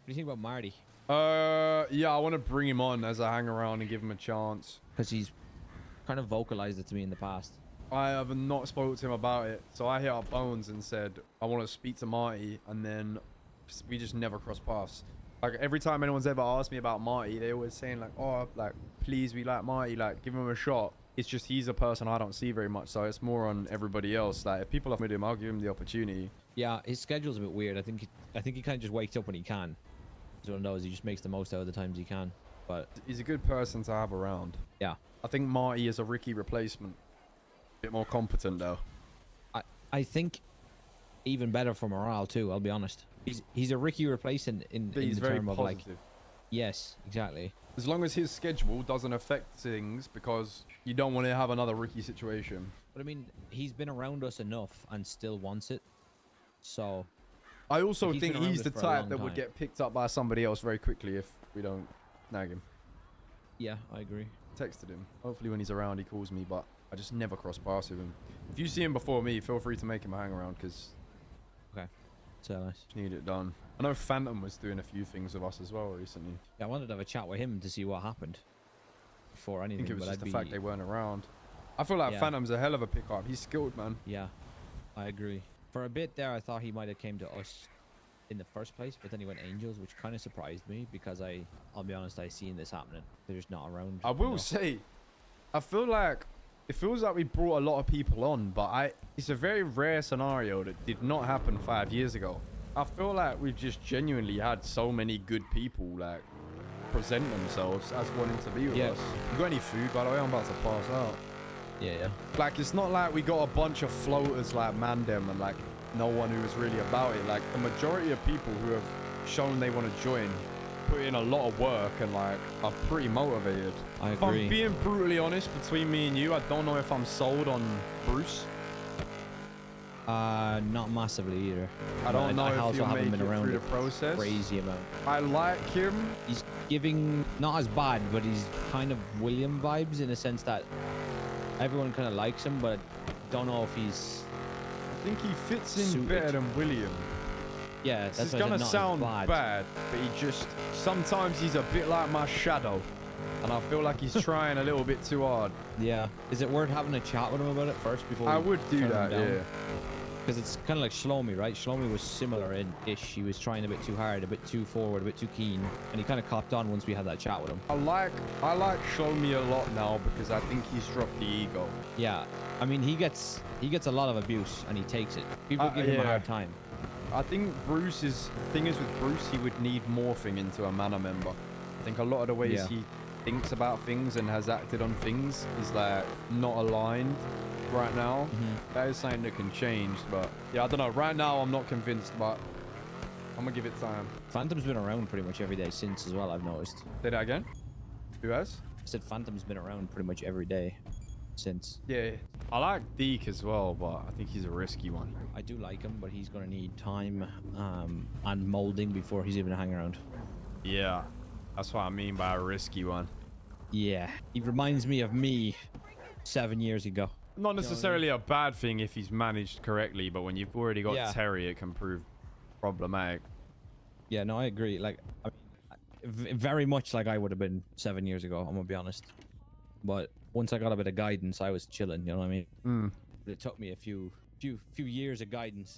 do you think about Marty? Yeah, I want to bring him on as a hang around and give him a chance. Because he's kind of vocalized it to me in the past. I have not spoken to him about it. So I hit up Bones and said, I want to speak to Marty. And then we just never cross paths. Like, every time anyone's ever asked me about Marty, they always saying, like, oh, like, please, we like Marty. Like, give him a shot. It's just he's a person I don't see very much. So it's more on everybody else. Like, if people are with him, I'll give him the opportunity. Yeah, his schedule's a bit weird. I think he kind of just wakes up when he can. He's one of those. He just makes the most out of the times he can. But he's a good person to have around. Yeah. I think Marty is a Ricky replacement. A bit more competent, though. I think even better for morale, too, I'll be honest. He's a Ricky replacement in the term of, like... Yes, exactly. As long as his schedule doesn't affect things, because you don't want to have another Ricky situation. But I mean, he's been around us enough and still wants it. So... I also think he's the type that would get picked up by somebody else very quickly if we don't nag him. Yeah, I agree. Texted him. Hopefully when he's around, he calls me, but I just never cross paths with him. If you see him before me, feel free to make him a hang around, because... Okay. So nice. Just need it done. I know Phantom was doing a few things with us as well recently. Yeah, I wanted to have a chat with him to see what happened before anything. I think it was just the fact they weren't around. I feel like Phantom's a hell of a pickup. He's skilled, man. Yeah, I agree. For a bit there, I thought he might have came to us in the first place, but then he went Angels, which kind of surprised me because I'll be honest, I seen this happening. They're just not around. I will say, I feel like it feels like we brought a lot of people on, but it's a very rare scenario that did not happen 5 years ago. I feel like we've just genuinely had so many good people like present themselves as wanting to be with us. You got any food, by the way? I'm about to pass out. Yeah. Like, it's not like we got a bunch of floaters like MANDEM and like no one who was really about it. Like, the majority of people who have shown they want to join put in a lot of work and like are pretty motivated. I agree. If I'm being brutally honest, between me and you, I don't know if I'm sold on Bruce. Not massively either. I don't know if you'll make it through the process. Crazy amount. I like him. He's giving, not as bad, but he's kind of William vibes in the sense that everyone kind of likes him, but I don't know if he's... I think he fits in better than William. Yeah, that's gonna sound bad, but he just... Sometimes he's a bit like my shadow. And I feel like he's trying a little bit too hard. Yeah. Is it worth having a chat with him about it first before I would do that, yeah. Because it's kind of like Shlomi, right? Shlomi was similar in-ish. He was trying a bit too hard, a bit too forward, a bit too keen. And he kind of copped on once we had that chat with him. I like Shlomi a lot now because I think he's dropped the ego. Yeah. I mean, he gets a lot of abuse and he takes it. People give him a hard time. I think the thing is with Bruce, he would need morphing into a manor member. I think a lot of the ways he thinks about things and has acted on things is like not aligned right now. That is something that can change, but yeah, I don't know. Right now, I'm not convinced, but I'm gonna give it time. Phantom's been around pretty much every day since as well, I've noticed. Say that again? Who has? I said Phantom's been around pretty much every day since. Yeah, I like Deek as well, but I think he's a risky one. I do like him, but he's gonna need time and molding before he's even a hang around. Yeah, that's what I mean by a risky one. Yeah, he reminds me of me 7 years ago. Not necessarily a bad thing if he's managed correctly, but when you've already got Terry, it can prove problematic. Yeah, no, I agree. Like, I mean, very much like I would have been 7 years ago, I'm gonna be honest. But once I got a bit of guidance, I was chilling, you know what I mean? But it took me a few years of guidance